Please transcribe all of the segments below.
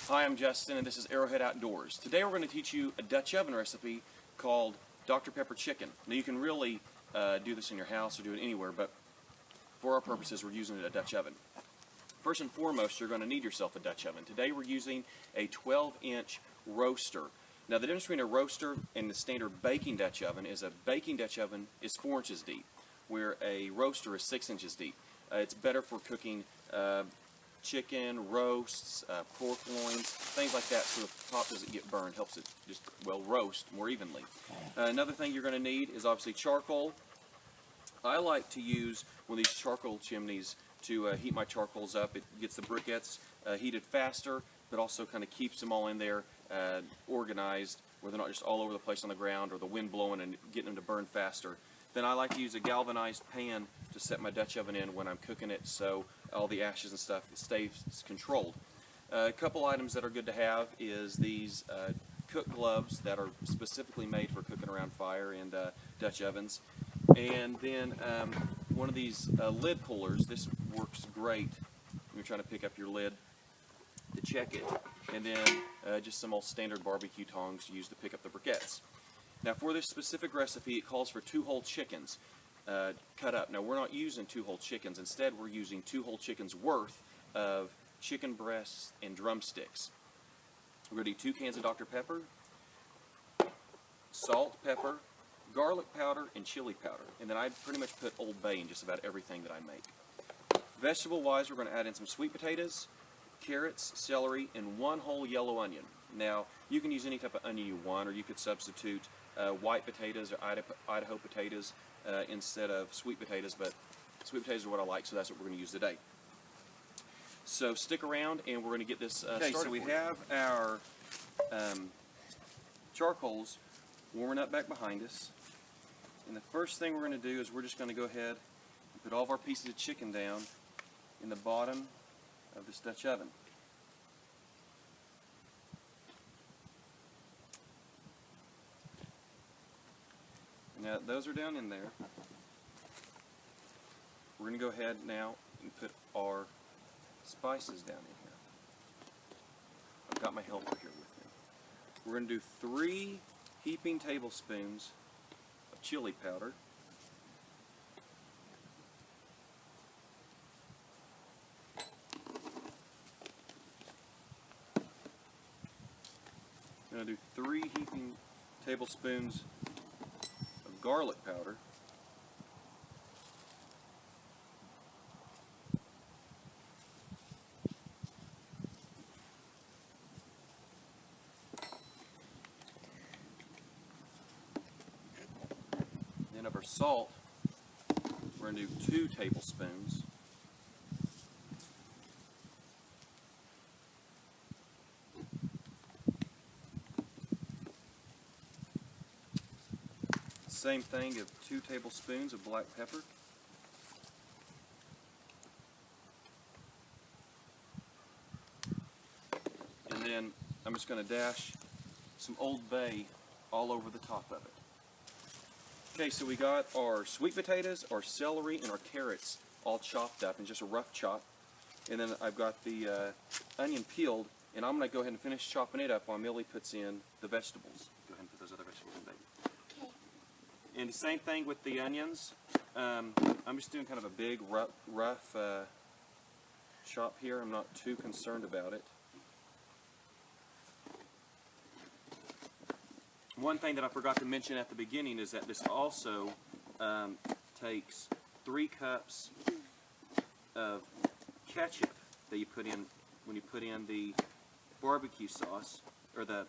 Hi, I'm Justin, and this is Arrowhead Outdoors. Today we're going to teach you a Dutch oven recipe called Dr. Pepper Chicken. Now you can really do this in your house or do it anywhere, but for our purposes we're using a Dutch oven. First and foremost, you're going to need yourself a Dutch oven. Today we're using a 12-inch roaster. Now the difference between a roaster and the standard baking Dutch oven is a baking Dutch oven is 4 inches deep, where a roaster is 6 inches deep. It's better for cooking chicken, roasts, pork loins, things like that, so the top doesn't get burned, helps it just, well, roast more evenly. Another thing you're going to need is obviously charcoal. I like to use one of these charcoal chimneys to heat my charcoals up. It gets the briquettes heated faster, but also kind of keeps them all in there organized, where they're not just all over the place on the ground or the wind blowing and getting them to burn faster. Then I like to use a galvanized pan to set my Dutch oven in when I'm cooking it, so all the ashes and stuff stays controlled. A couple items that are good to have is these cook gloves that are specifically made for cooking around fire and Dutch ovens. And then one of these lid pullers. This works great when you're trying to pick up your lid to check it. And then just some old standard barbecue tongs used to pick up the briquettes. Now for this specific recipe, it calls for 2 whole chickens cut up. Now we're not using 2 whole chickens. Instead, we're using 2 whole chickens worth of chicken breasts and drumsticks. We're going to do 2 cans of Dr. Pepper, salt, pepper, garlic powder, and chili powder. And then I pretty much put Old Bay in just about everything that I make. Vegetable-wise, we're going to add in some sweet potatoes, carrots, celery, and 1 whole yellow onion. Now, you can use any type of onion you want, or you could substitute white potatoes or Idaho potatoes instead of sweet potatoes, but sweet potatoes are what I like, so that's what we're going to use today. So stick around, and we're going to get this started. So we have our charcoals warming up back behind us, and the first thing we're going to do is we're just going to go ahead and put all of our pieces of chicken down in the bottom of this Dutch oven. Now those are down in there. We're going to go ahead now and put our spices down in here. I've got my helper here with me. We're going to do 3 heaping tablespoons of chili powder. I'm going to do 3 heaping tablespoons of garlic powder. Then of our salt, we're going to do 2 tablespoons. Same thing of 2 tablespoons of black pepper. And then I'm just going to dash some Old Bay all over the top of it. Okay, so we got our sweet potatoes, our celery, and our carrots all chopped up in just a rough chop. And then I've got the onion peeled, and I'm going to go ahead and finish chopping it up while Millie puts in the vegetables. Go ahead and put those other vegetables in, baby. And the same thing with the onions. I'm just doing kind of a big, rough chop here. I'm not too concerned about it. One thing that I forgot to mention at the beginning is that this also takes 3 cups of ketchup that you put in when you put in the barbecue sauce, or the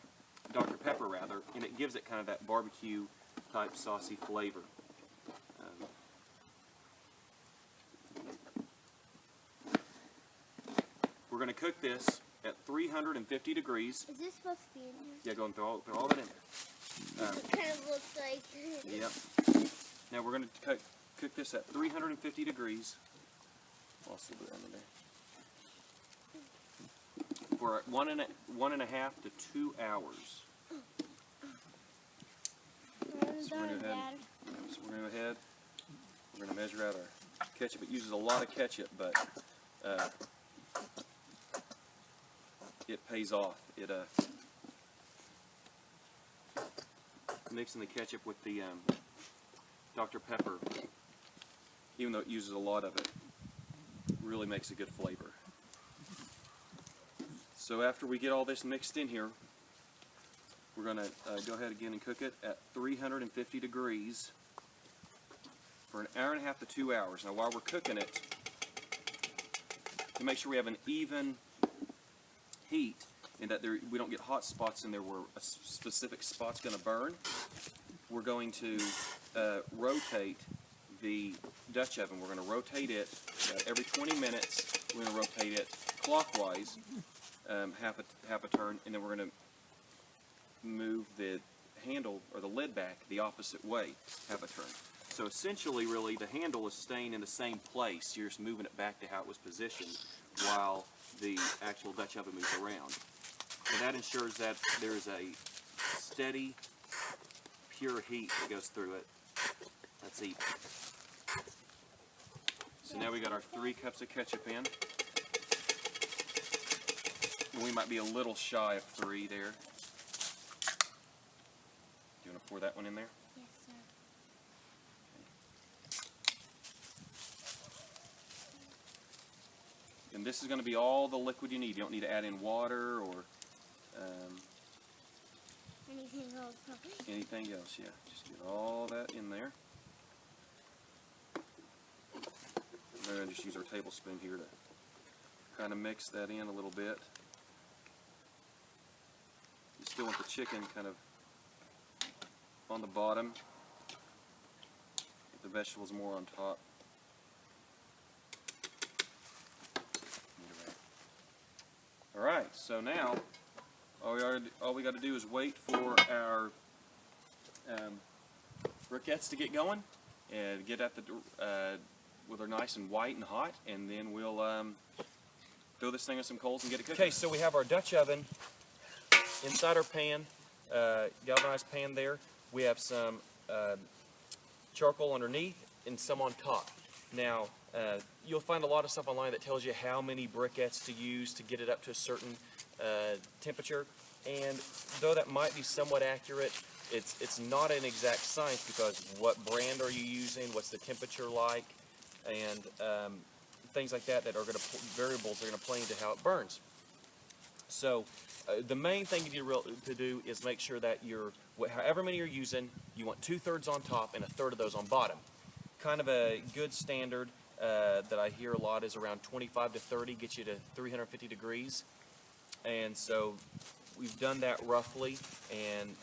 Dr. Pepper rather, and it gives it kind of that barbecue type saucy flavor. We're going to cook this at 350 degrees. Is this supposed to be in here? Yeah, go and throw all that in there. It kind of looks like... Yep. Now we're going to cook this at 350 degrees. Also put that in there. For 1.5 to 2 hours. So we're going to go ahead. We're going to measure out our ketchup. It uses a lot of ketchup, but it pays off. It mixing the ketchup with the Dr. Pepper, even though it uses a lot of it, really makes a good flavor. So after we get all this mixed in here, we're going to go ahead again and cook it at 350 degrees for an hour and a half to 2 hours. Now while we're cooking it, to make sure we have an even heat and that we don't get hot spots in there where a specific spot's going to burn, we're going to rotate the Dutch oven. We're going to rotate it every 20 minutes. We're going to rotate it clockwise, half a turn, and then we're going to move the handle or the lid back the opposite way, half a turn. So essentially, really, the handle is staying in the same place. You're just moving it back to how it was positioned while the actual Dutch oven moves around. And that ensures that there's a steady, pure heat that goes through it. Let's eat. So now we got our 3 cups of ketchup in. And we might be a little shy of 3 there. You want to pour that one in there? Yes, sir. And this is going to be all the liquid you need. You don't need to add in water or Anything else? anything else. Yeah, just get all that in there. We're going to just use our tablespoon here to kind of mix that in a little bit. You still want the chicken kind of on the bottom, with the vegetables more on top. Alright, so now all we got to do is wait for our briquettes to get going and get at the where they're nice and white and hot, and then we'll throw this thing in some coals and get it cooking. Okay, so we have our Dutch oven inside our pan, galvanized pan there. We have some charcoal underneath and some on top. Now, you'll find a lot of stuff online that tells you how many briquettes to use to get it up to a certain temperature, and though that might be somewhat accurate, it's not an exact science, because what brand are you using, what's the temperature like, and things like that are going to variables are going to play into how it burns. So the main thing you need to do is make sure that however many you're using, you want 2/3 on top and 1/3 of those on bottom. Kind of a good standard that I hear a lot is around 25 to 30, gets you to 350 degrees. And so we've done that roughly, and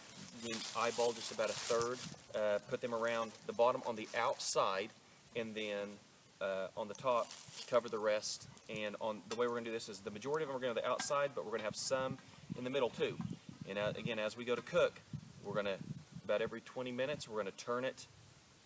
we eyeball just about 1/3, put them around the bottom on the outside, and then on the top cover the rest. And on the way we're going to do this is the majority of them are going to the outside, but we're going to have some in the middle too. And again, as we go to cook, we're going to, about every 20 minutes, we're going to turn it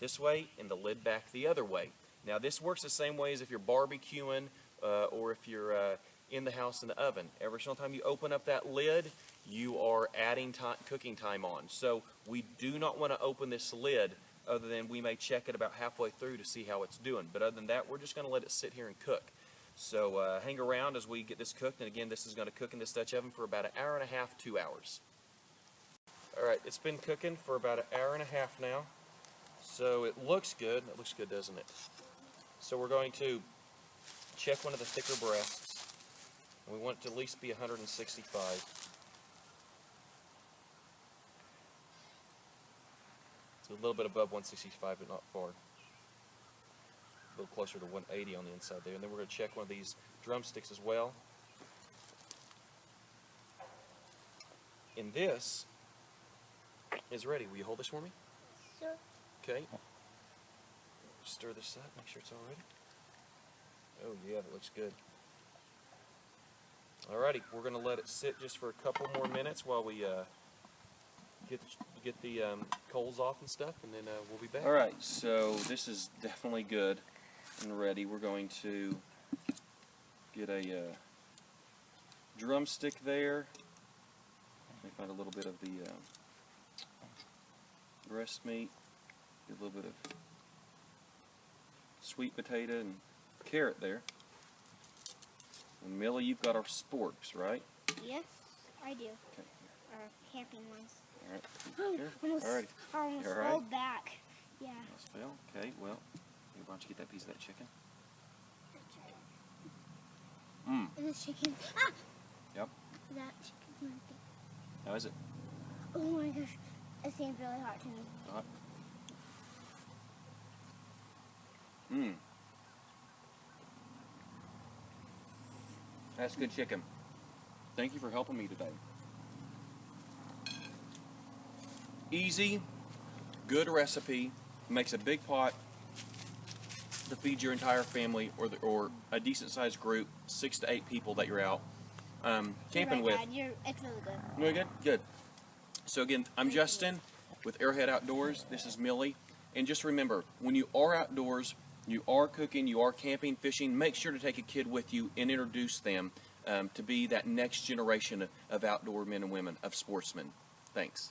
this way and the lid back the other way. Now this works the same way as if you're barbecuing or if you're in the house in the oven. Every single time you open up that lid, you are adding cooking time on. So we do not want to open this lid, other than we may check it about halfway through to see how it's doing. But other than that, we're just going to let it sit here and cook. So hang around as we get this cooked. And again, this is going to cook in this Dutch oven for about 1.5 hours, 2 hours. Alright, it's been cooking for about 1.5 hours now. So it looks good. It looks good, doesn't it? So we're going to check one of the thicker breasts. We want it to at least be 165. It's a little bit above 165, but not far. A little closer to 180 on the inside there. And then we're going to check one of these drumsticks as well. And this is ready. Will you hold this for me? Sure. Okay. Stir this up, make sure it's all ready. Oh yeah, that looks good. Alrighty, we're going to let it sit just for a couple more minutes while we get the coals off and stuff, and then we'll be back. Alright, so this is definitely good and ready. We're going to get a drumstick there. Let me find a little bit of the breast meat. Get a little bit of sweet potato and carrot there. And Millie, you've got our sporks, right? Yes, I do. Okay. Camping ones. All right. Oh, Here. almost, All right. almost You all right? fell back. Yeah. Almost fell. Okay. Well, why don't you get that piece of that chicken? Mmm. And this chicken. Ah! Yep. That chicken. How is it? Oh my gosh. It seems really hot to me. Hot. Mmm. That's good chicken. Thank you for helping me today. Easy, good recipe, makes a big pot to feed your entire family or a decent sized group, 6 to 8 people that you're out camping with. Dad. It's really good. Really good? Good. So again, I'm Justin with Arrowhead Outdoors. This is Millie. And just remember, when you are outdoors, you are cooking, you are camping, fishing, make sure to take a kid with you and introduce them to be that next generation of outdoor men and women, of sportsmen. Thanks.